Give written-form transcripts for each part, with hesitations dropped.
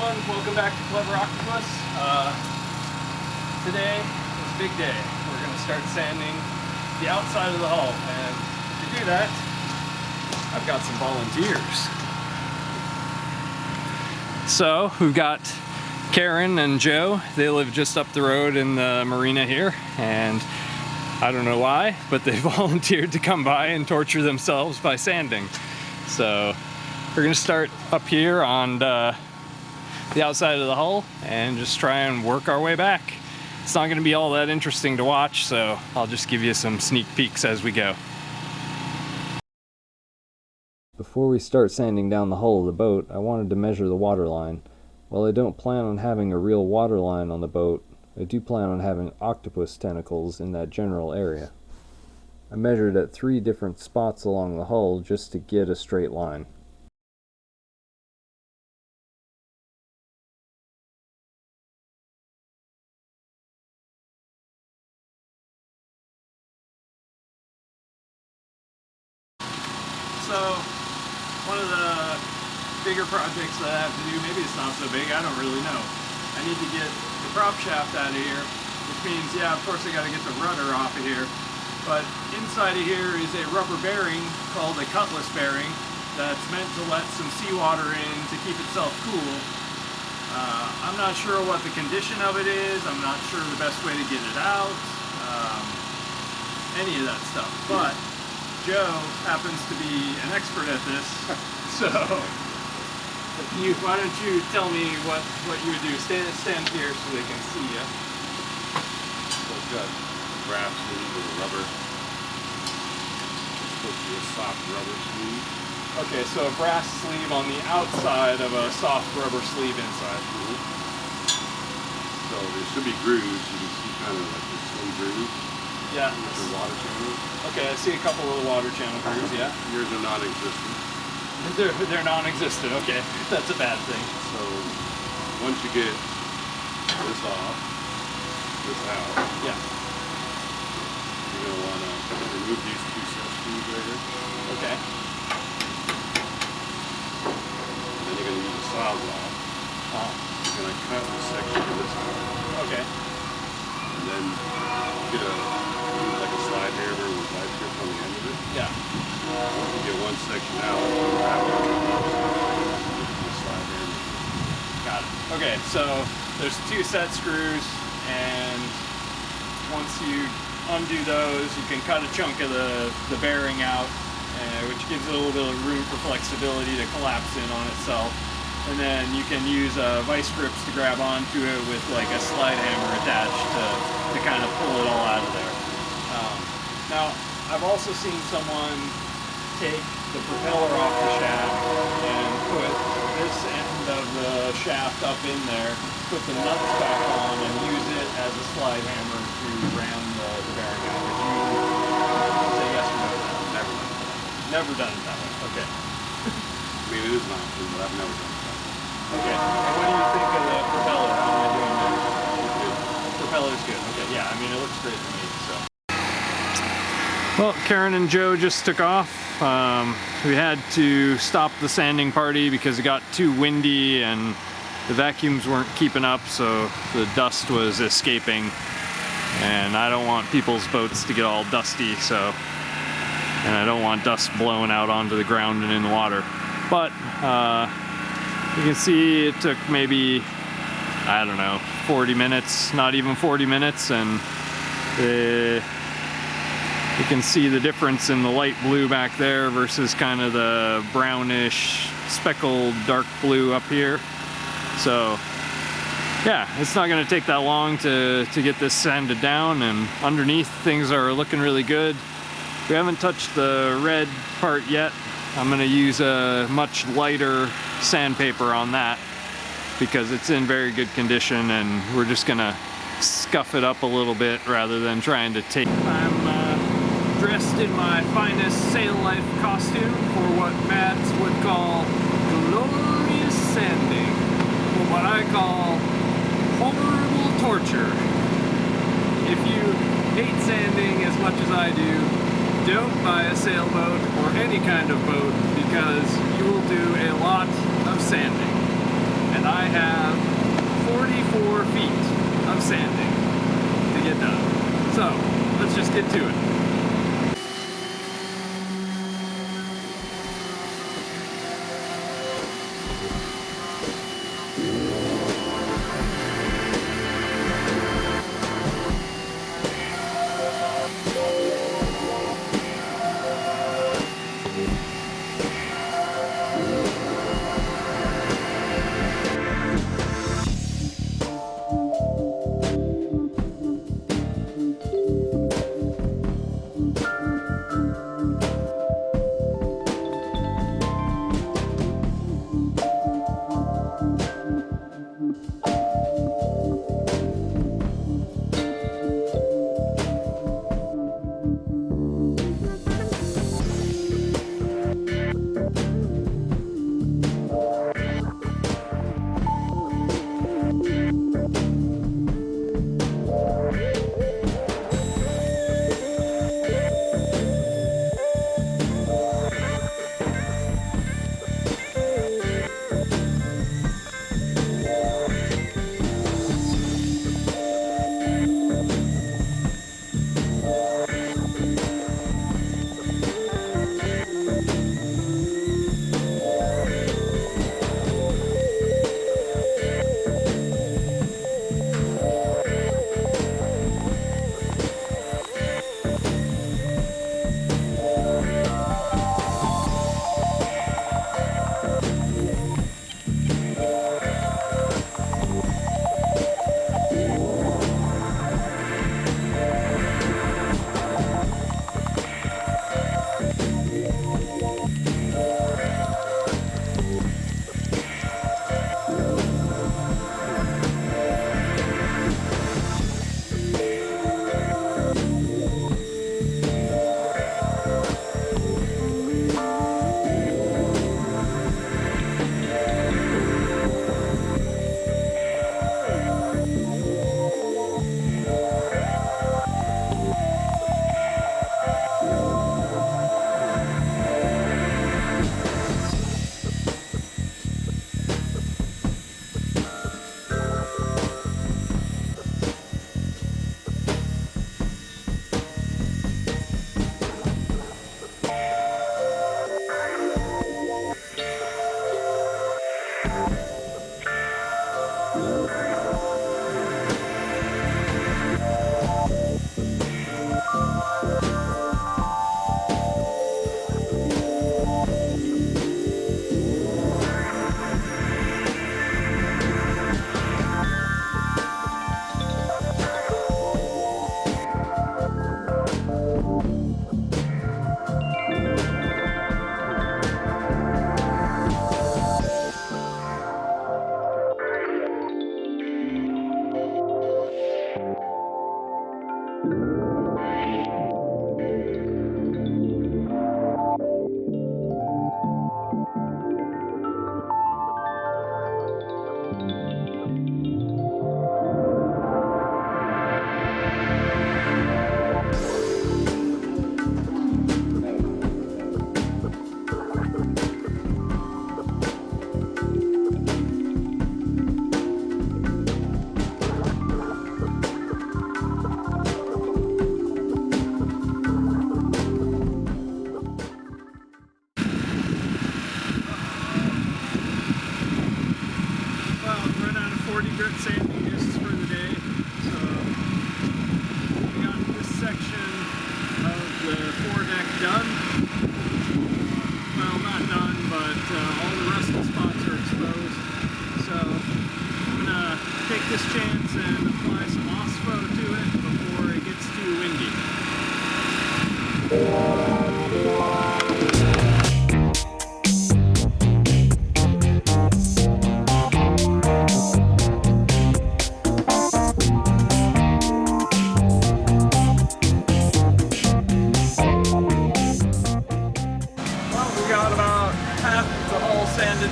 everyone, welcome back to Clever Octopus. Today is a big day. We're going to start sanding the outside of the hull, and to do that, I've got some volunteers. So we've got Karen and Joe. They live just up the road in the marina here, and I don't know why, but they volunteered to come by and torture themselves by sanding. So we're gonna start up here on the outside of the hull and just try and work our way back. It's not gonna be all that interesting to watch, so I'll just give you some sneak peeks as we go. Before we start sanding down the hull of the boat, I wanted to measure the water line. While I don't plan on having a real water line on the boat, I do plan on having octopus tentacles in that general area. I measured at 3 different spots along the hull just to get a straight line. So, one of the bigger projects that I have to do, maybe it's not so big, I don't really know. I need to get the prop shaft out of here, which means, yeah, of course I gotta get the rudder off of here. But inside of here is a rubber bearing called a cutlass bearing that's meant to let some seawater in to keep itself cool. I'm not sure what the condition of it is, I'm not sure the best way to get it out, any of that stuff. But Joe happens to be an expert at this, so why don't you tell me what you would do? Stand here so they can see you. So it's got brass sleeve with a rubber. It's supposed to be a soft rubber sleeve. Okay, so a brass sleeve on the outside of a soft rubber sleeve inside. So there should be grooves. You can see kind of like the slim grooves. Yeah. Which are water channels. Okay, I see a couple of the water channel grooves, yeah. Yours are non-existent. They're non-existent, okay. That's a bad thing. So once you get this off, this out, yeah, you're going to want to remove these 2 set screws right here. Okay. And then you're going to use a sawzall. You're going to cut a section of this out. Okay. And then get like a slide hammer with light grip on the end of it. Yeah. You get one section out, wrap it with the slide hammer. Got it. Okay, so there's 2 set screws, and once you undo those, you can cut a chunk of the bearing out, which gives it a little bit of room for flexibility to collapse in on itself. And then you can use vice grips to grab onto it with like a slide hammer attached to kind of pull it all out of there. Now, I've also seen someone take the propeller off the shaft and put this end of the shaft up in there, put the nuts back on, and use it as a slide hammer to ram the bearing out. Would you say yes or no to that? Never done it. Never done it that way. Okay. I mean, it is an option, but I've never done it that way. Okay. And what do you think of the propeller? How am I doing there? The propeller's good. Okay. Yeah. I mean, it looks great to me. So. Well, Karen and Joe just took off. We had to stop the sanding party because it got too windy and the vacuums weren't keeping up, so the dust was escaping. And I don't want people's boats to get all dusty, so. And I don't want dust blowing out onto the ground and in the water. But you can see it took maybe, I don't know, 40 minutes, not even 40 minutes, and you can see the difference in the light blue back there versus kind of the brownish speckled dark blue up here. So yeah, it's not going to take that long to get this sanded down, and underneath things are looking really good. We haven't touched the red part yet. I'm going to use a much lighter sandpaper on that because it's in very good condition, and we're just going to scuff it up a little bit rather than trying to take. I'm dressed in my finest sail life costume for what Matt would call glorious sanding, or what I call horrible torture. If you hate sanding as much as I do, don't buy a sailboat or any kind of boat, because you will do a lot of sanding. And and I have 44 feet of sanding to get done. So let's just get to it.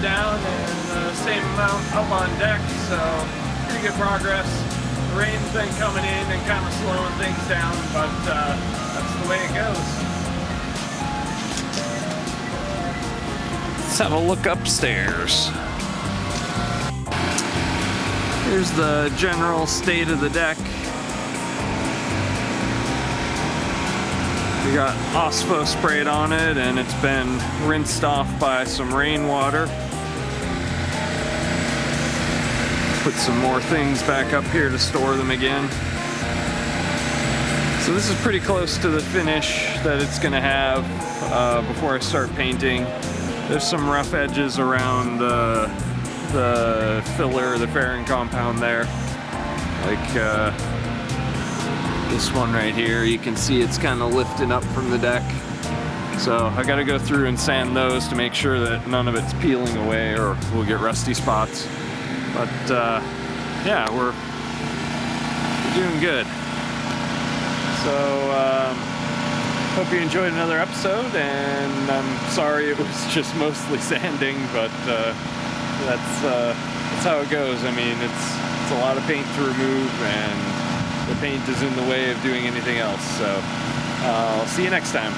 Down and the same amount up on deck, so pretty good progress. The rain's been coming in and kind of slowing things down, but that's the way it goes. Let's have a look upstairs. Here's the general state of the deck. We got OSPO sprayed on it, and it's been rinsed off by some rainwater. Put some more things back up here to store them again. So this is pretty close to the finish that it's gonna have before I start painting. There's some rough edges around the filler, the fairing compound there. Like this one right here, you can see it's kind of lifting up from the deck. So I gotta go through and sand those to make sure that none of it's peeling away or we'll get rusty spots. But yeah, we're doing good. So hope you enjoyed another episode, and I'm sorry it was just mostly sanding, but that's how it goes. I mean, it's a lot of paint to remove, and the paint is in the way of doing anything else. So I'll see you next time.